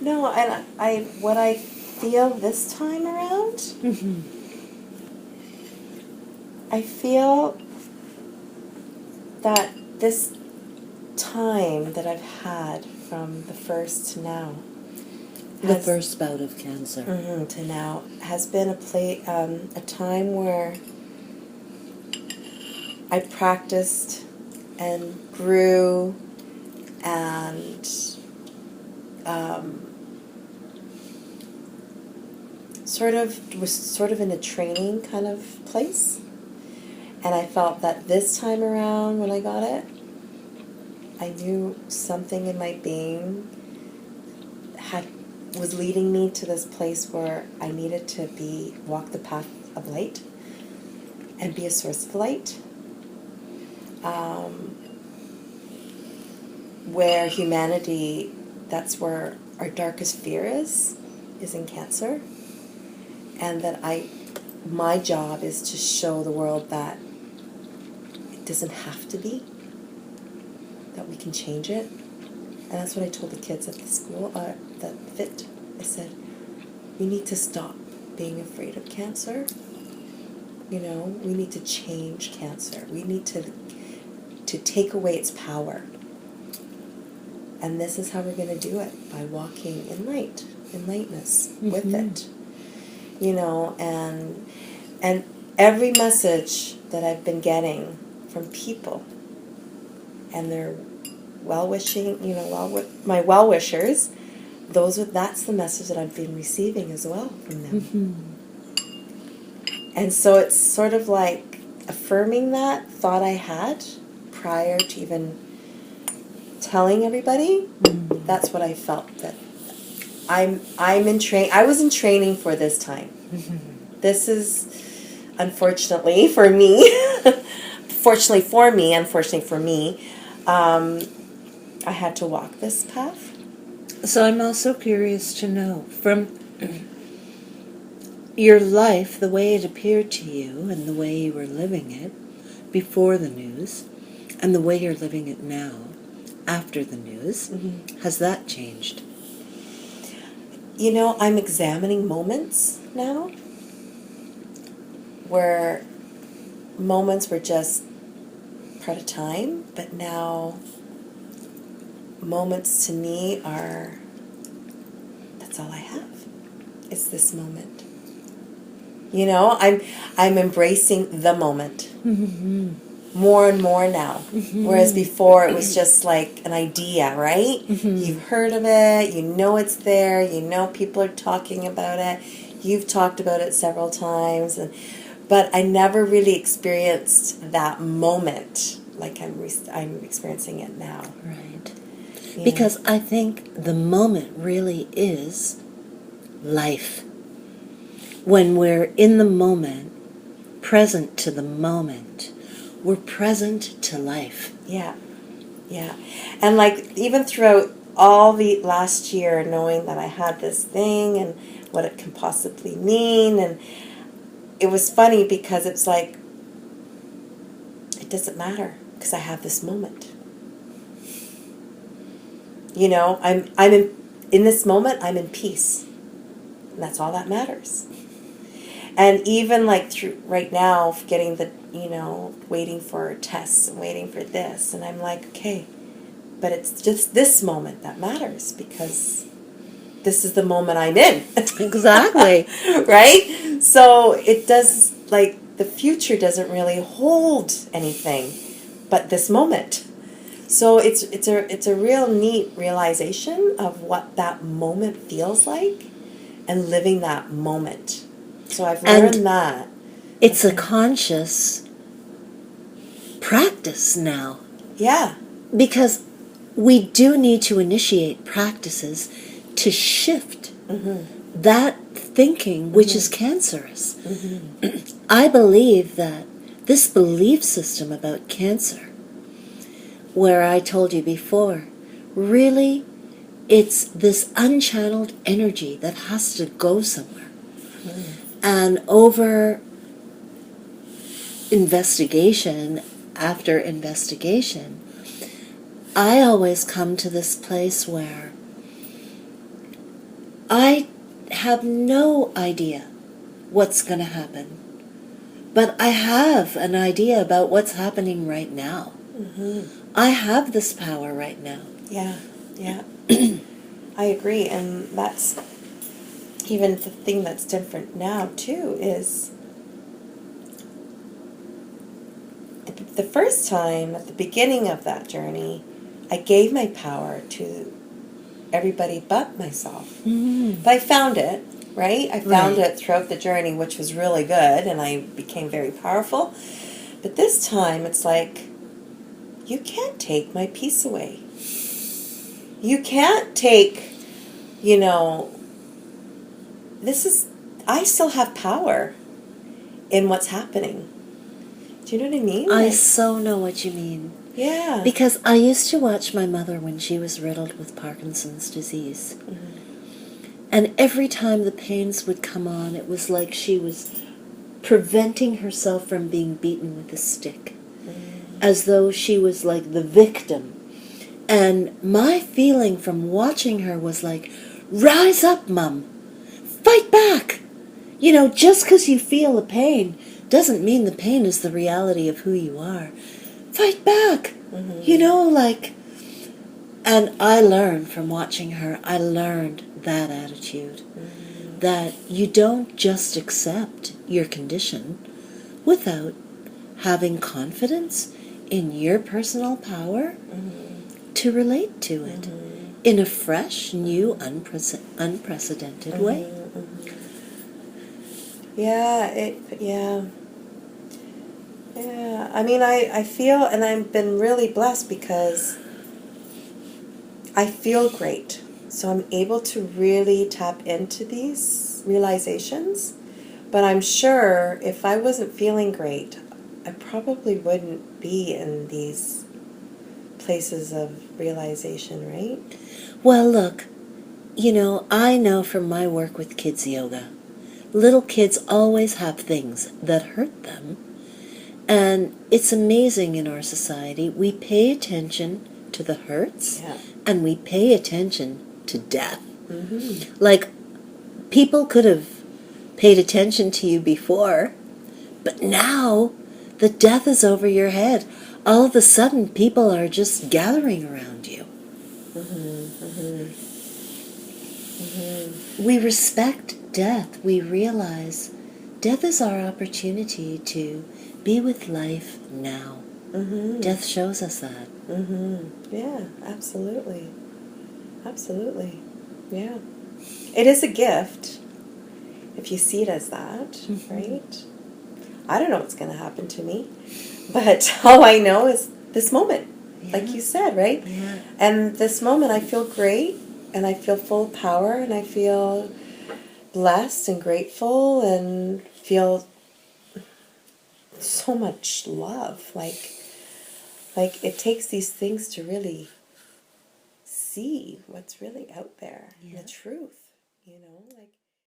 No, and what I feel this time around, Mm-hmm. I feel that this time that I've had from the first to now, The first bout of cancer. To now, has been a time where I practiced and grew and was sort of in a training kind of place. And I felt that this time around when I got it, I knew something in my being was leading me to this place where I needed to walk the path of light and be a source of light. Where humanity, that's where our darkest fear is in Cancer. And that my job is to show the world that it doesn't have to be, that we can change it. And that's what I told the kids at the school, that fit. I said, we need to stop being afraid of cancer. You know, we need to change cancer. We need to take away its power. And this is how we're going to do it, by walking in light, in lightness, with it. You know, and every message that I've been getting from people and their well-wishing, you know, my well-wishers, that's the message that I've been receiving as well from them. And so it's sort of like affirming that thought I had prior to even telling everybody. That's what I felt, that I was in training for this time. This is, unfortunately for me, fortunately for me, unfortunately for me, I had to walk this path. So I'm also curious to know, from your life, the way it appeared to you and the way you were living it before the news, and the way you're living it now after the news, has that changed? You know, I'm examining moments now where moments were just part of time, but now moments to me that's all I have. It's this moment. You know, I'm embracing the moment more and more now. Whereas before it was just like an idea, right? You've heard of it, you know it's there, you know people are talking about it, you've talked about it several times, but I never really experienced that moment like I'm experiencing it now. Right. Yeah. Because I think the moment really is life. When we're in the moment, present to the moment, we're present to life. Yeah. And like even throughout all the last year, knowing that I had this thing and what it can possibly mean, and it was funny because it's like, it doesn't matter because I have this moment. You know, I'm in this moment, I'm in peace. And that's all that matters. And even like through right now, getting waiting for tests and waiting for this, and I'm like, okay, but it's just this moment that matters because this is the moment I'm in. Exactly. Right? So it does, like, the future doesn't really hold anything but this moment. So it's a real neat realization of what that moment feels like and living that moment. So I've learned that. It's a conscious practice now. Yeah. Because we do need to initiate practices to shift that thinking, which is cancerous. I believe that this belief system about cancer, where I told you before, really it's this unchanneled energy that has to go somewhere. And over investigation after investigation, I always come to this place where I have no idea what's going to happen. But I have an idea about what's happening right now. I have this power right now. Yeah, yeah. I agree. And that's even the thing that's different now, too, is the first time at the beginning of that journey, I gave my power to everybody but myself. But I found it, right? I found Right. it throughout the journey, which was really good, and I became very powerful. But this time, it's like, you can't take my peace away. You can't take, you know, I still have power in what's happening. Do you know what I mean? I so know what you mean. Yeah. Because I used to watch my mother when she was riddled with Parkinson's disease. And every time the pains would come on, it was like she was preventing herself from being beaten with a stick. As though she was like the victim. And my feeling from watching her was like, rise up, Mum. Fight back. You know, just because you feel the pain doesn't mean the pain is the reality of who you are. Fight back. You know, like, and I learned from watching her, I learned that attitude. That you don't just accept your condition without having confidence in your personal power to relate to it in a fresh, new, unprecedented way. Yeah. I mean, I feel, and I've been really blessed because I feel great. So I'm able to really tap into these realizations. But I'm sure if I wasn't feeling great, I probably wouldn't be in these places of realization, right? Well, look, you know, I know from my work with kids yoga, little kids always have things that hurt them. And it's amazing in our society. We pay attention to the hurts and we pay attention to death. Like, people could have paid attention to you before, but now the death is over your head. All of a sudden, people are just gathering around you. We respect death. We realize death is our opportunity to be with life now. Death shows us that. Yeah, absolutely. Absolutely. Yeah. It is a gift if you see it as that, right? I don't know what's going to happen to me, but all I know is this moment, like you said, right? Yeah. And this moment I feel great, and I feel full of power, and I feel blessed and grateful, and feel so much love. Like it takes these things to really see what's really out there, the truth, like